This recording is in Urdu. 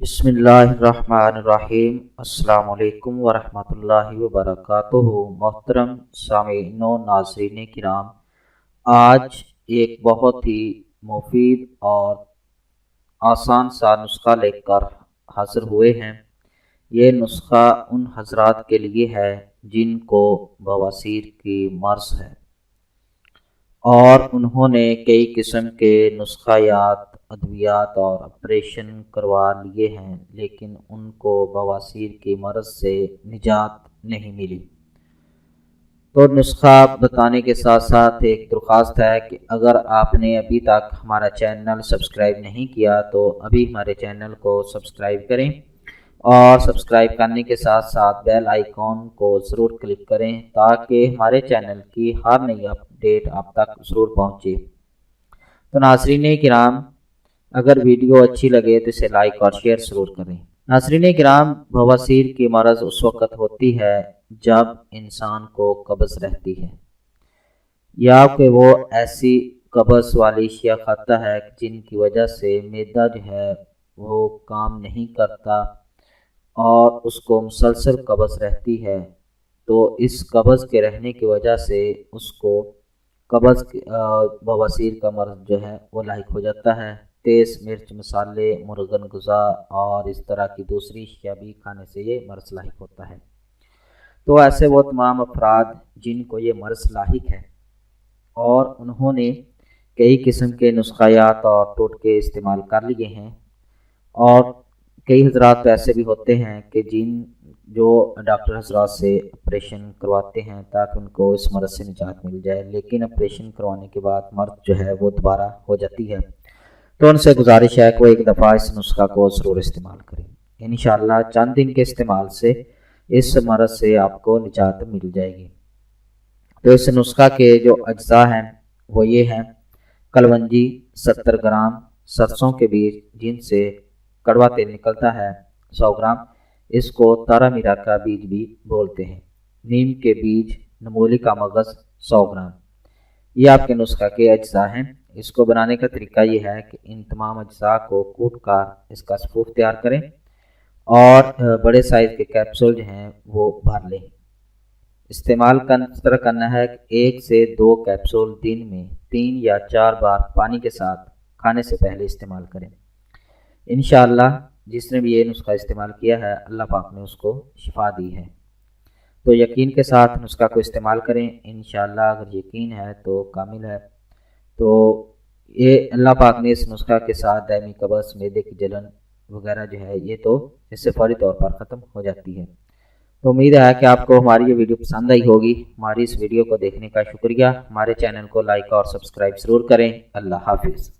بسم اللہ الرحمن الرحیم۔ السلام علیکم ورحمۃ اللہ وبرکاتہ۔ محترم سامعین و ناظرین کرام، آج ایک بہت ہی مفید اور آسان سا نسخہ لے کر حاضر ہوئے ہیں۔ یہ نسخہ ان حضرات کے لیے ہے جن کو بواسیر کی مرض ہے اور انہوں نے کئی قسم کے نسخیات، ادویات اور آپریشن کروا لیے ہیں، لیکن ان کو بواسیر کی مرض سے نجات نہیں ملی۔ تو نسخہ بتانے کے ساتھ ساتھ ایک درخواست ہے کہ اگر آپ نے ابھی تک ہمارا چینل سبسکرائب نہیں کیا تو ابھی ہمارے چینل کو سبسکرائب کریں، اور سبسکرائب کرنے کے ساتھ ساتھ بیل آئیکن کو ضرور کلک کریں تاکہ ہمارے چینل کی ہر نئی اپڈیٹ آپ تک ضرور پہنچے۔ تو ناظرین کرام، اگر ویڈیو اچھی لگے تو اسے لائک اور شیئر ضرور کریں۔ ناظرین کرام، بواسیر کی مرض اس وقت ہوتی ہے جب انسان کو قبض رہتی ہے، یا کہ وہ ایسی قبض والی اشیاء کھاتا ہے جن کی وجہ سے معدہ جو ہے وہ کام نہیں کرتا اور اس کو مسلسل قبض رہتی ہے۔ تو اس قبض کے رہنے کی وجہ سے اس کو بواسیر کا مرض جو ہے وہ لاحق ہو جاتا ہے۔ تیز مرچ، مسالے، مرغن غذا اور اس طرح کی دوسری اشیاء بھی کھانے سے یہ مرض لاحق ہوتا ہے۔ تو ایسے وہ تمام افراد جن کو یہ مرض لاحق ہے اور انہوں نے کئی قسم کے نسخیات اور ٹوٹکے استعمال کر لیے ہیں، اور کئی حضرات ایسے بھی ہوتے ہیں کہ جو ڈاکٹر حضرات سے آپریشن کرواتے ہیں تاکہ ان کو اس مرض سے نجات مل جائے، لیکن آپریشن کروانے کے بعد مرض جو ہے وہ دوبارہ ہو جاتی ہے۔ تو ان سے گزارش ہے کہ وہ ایک دفعہ اس نسخہ کو ضرور استعمال کریں۔ انشاءاللہ چند دن کے استعمال سے اس مرض سے آپ کو نجات مل جائے گی۔ تو اس نسخہ کے جو اجزاء ہیں وہ یہ ہیں: کلونجی 70 گرام، سرسوں کے بیج جن سے کڑوا تیل نکلتا ہے 100 گرام، اس کو تارا میرا کا بیج بھی بولتے ہیں، نیم کے بیج، نمولی کا مغز 100 گرام۔ یہ آپ کے نسخہ کے اجزاء ہیں۔ اس کو بنانے کا طریقہ یہ ہے کہ ان تمام اجزاء کو کوٹ کر اس کا صفوف تیار کریں اور بڑے سائز کے کیپسول جو ہیں وہ بھر لیں۔ استعمال اس طرح کرنا ہے کہ 1 سے 2 کیپسول دن میں 3 یا 4 بار پانی کے ساتھ کھانے سے پہلے استعمال کریں۔ انشاءاللہ جس نے بھی یہ نسخہ استعمال کیا ہے اللہ پاک نے اس کو شفا دی ہے۔ تو یقین کے ساتھ نسخہ کو استعمال کریں، انشاءاللہ اگر یقین ہے تو کامل ہے۔ تو یہ اللہ پاک نے اس نسخہ کے ساتھ دائمی قبض، معدے کی جلن وغیرہ جو ہے یہ تو اس سے فوری طور پر ختم ہو جاتی ہے۔ تو امید ہے کہ آپ کو ہماری یہ ویڈیو پسند آئی ہوگی۔ ہماری اس ویڈیو کو دیکھنے کا شکریہ۔ ہمارے چینل کو لائک اور سبسکرائب ضرور کریں۔ اللہ حافظ۔